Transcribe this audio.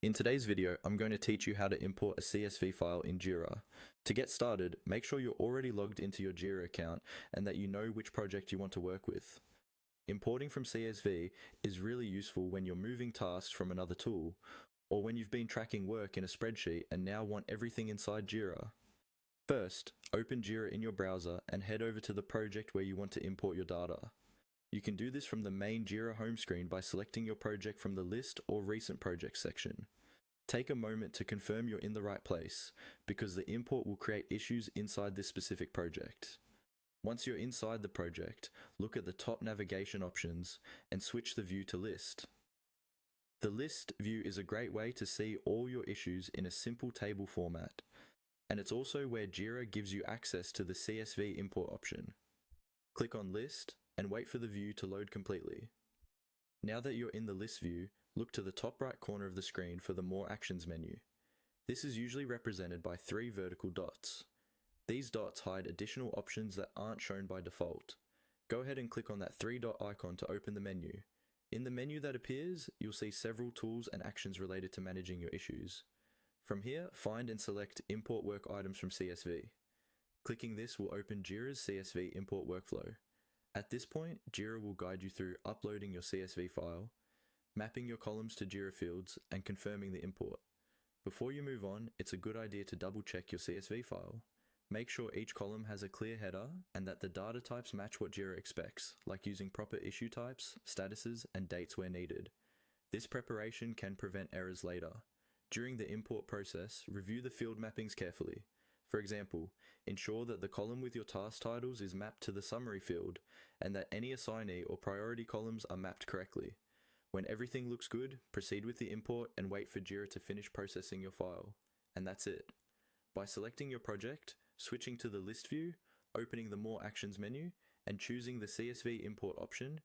In today's video, I'm going to teach you how to import a CSV file in Jira. To get started, make sure you're already logged into your Jira account and that you know which project you want to work with. Importing from CSV is really useful when you're moving tasks from another tool, or when you've been tracking work in a spreadsheet and now want everything inside Jira. First, open Jira in your browser and head over to the project where you want to import your data. You can do this from the main Jira home screen by selecting your project from the List or Recent Projects section. Take a moment to confirm you're in the right place, because the import will create issues inside this specific project. Once you're inside the project, look at the top navigation options and switch the view to List. The List view is a great way to see all your issues in a simple table format, and it's also where Jira gives you access to the CSV import option. Click on List and wait for the view to load completely. Now that you're in the List view, look to the top right corner of the screen for the More Actions menu. This is usually represented by 3 vertical dots. These dots hide additional options that aren't shown by default. Go ahead and click on that 3-dot icon to open the menu. In the menu that appears, you'll see several tools and actions related to managing your issues. From here, find and select Import Work Items from CSV. Clicking this will open Jira's CSV import workflow. At this point, Jira will guide you through uploading your CSV file, mapping your columns to Jira fields, and confirming the import. Before you move on, it's a good idea to double check your CSV file. Make sure each column has a clear header and that the data types match what Jira expects, like using proper issue types, statuses, and dates where needed. This preparation can prevent errors later. During the import process, review the field mappings carefully. For example, ensure that the column with your task titles is mapped to the summary field and that any assignee or priority columns are mapped correctly. When everything looks good, proceed with the import and wait for Jira to finish processing your file. And that's it. By selecting your project, switching to the List view, opening the More Actions menu, and choosing the CSV import option,